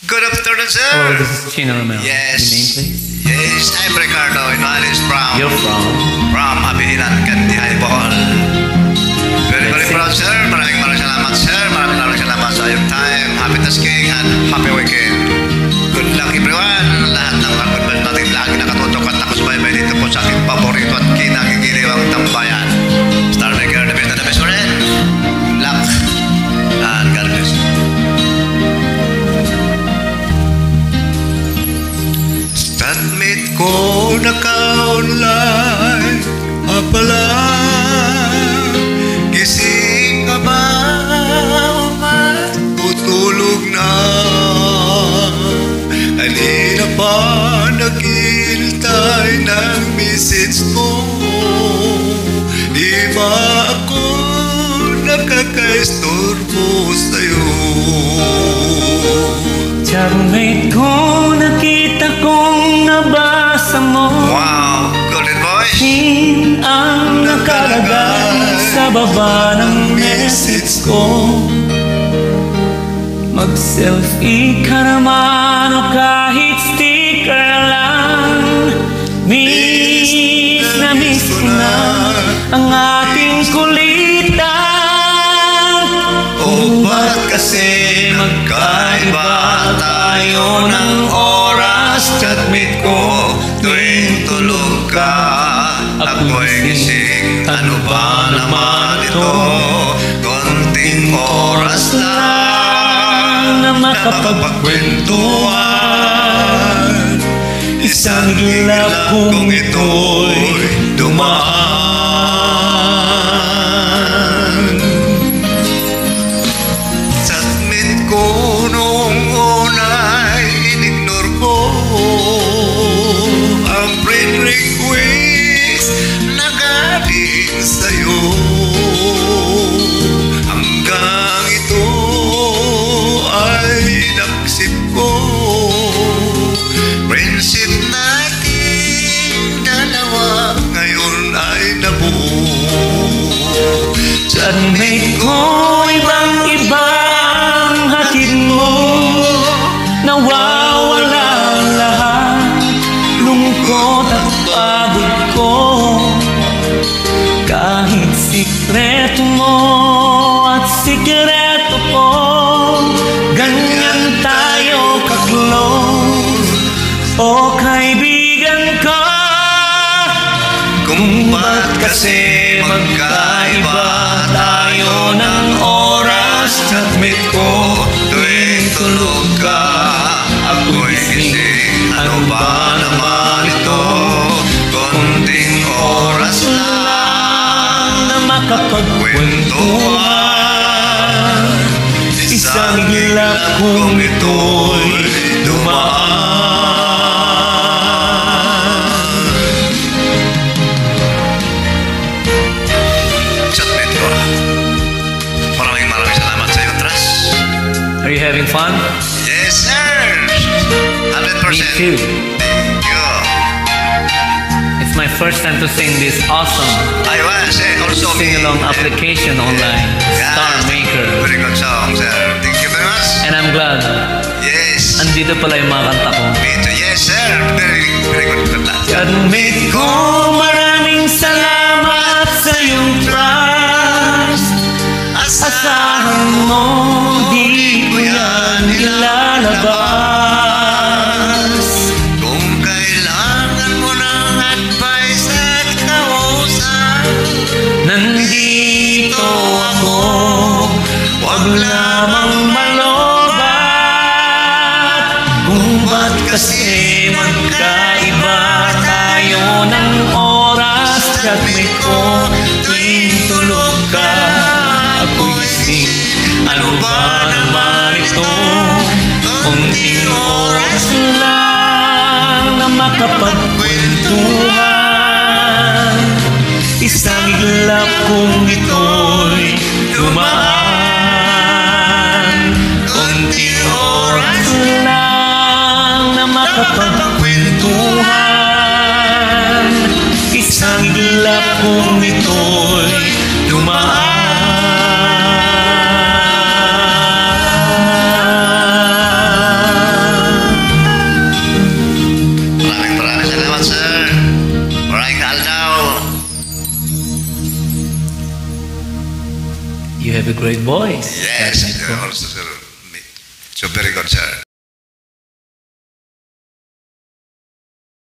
Good afternoon, sir. Hello, this is Chino Romero. Yes. Your name, please? Yes, I'm Ricardo Inoales from You're from? Abihinan, Kandihay, Bohol. Very proud, sir. Maraming salamat, sir. Maraming salamat sa iyong time. Happy tasking and happy weekend. Good luck, everyone. Lahat ng kapatid natin lagi nakatutok at nakasubaybay dito po sa aking paborito at kinagigiliwang tambayan. Star Maker, the best friend. Good luck. And God bless you. Statmate ko naka-online pala. Gising ka ba o matutulog na? Kanina pa naghihintay ng message ko. Di ba ako nakaka-istorbo sa'yo? Chatmate ko, nakita kong nabasa mo. Wow, golden voice. Sin ang nakalagay sa baba ng message ko. Mag-selfie ka naman o kahit sticker lang. Miss na miss ko na ang ating kulitan. O ba't kasi magkaiba tayo ng oras? Chatmate ko tuwing tulog ka, ako'y gising. Ano ba naman ito? Konting oras lang na makapagkwentuhan. Isang hilap kong ito'y dumaan. Chatmate ko noong una'y in-ignore ko ang friend request na galing sa'yo. Hanggang ito ay naksip ko. Friendship natin dalawa ngayon ay nabuo. Chatmate ko, ibang-iba ang hatid mo. Nawawala ang lahat, lungkot at pagod ko. Kahit sikreto mo at sikreto ko, ganyan tayo ka-close. O kaibigan ko, Kung ba't kasi magkaiba tayo ng oras? Chatmate ko tuwing tulog ka, ako'y gising. Ano ba naman ito? Konting oras lang na makapagkwentuhan. Isang hilap kong ito'y dumaan. Chatmate ko, maraming salamat sa iyong trust. Are you having fun? Yes, sir. 100%. Me too. Thank you. It's my first time to sing this awesome I was also sing-along application online, Star Maker. Very good song, sir. Thank you very much. And I'm glad Yes. andito pala yung mga kanta ko. Yes, sir. Very good. Good luck. Chatmate ko, maraming salamat sa iyong trust. Asahan mo, di ko yan ilalabas. Kung kailangan mo ng advice at kausap, Nandito ako, wag lamang malobat. Kung ba't kasi magkaiba tayo ng oras? Chatmate ko, tuwing tulog ka, ako'y gising. Ano ba naman ito? Kunting oras lang na makapagkwentuhan. Isang iglap kong ito'y dumaan. Kunting oras lang na makapagkwentuhan. Isang iglap kong ito'y dumaan. You have a great voice. Yes, Sir Michael. also, sir. So very good, sir.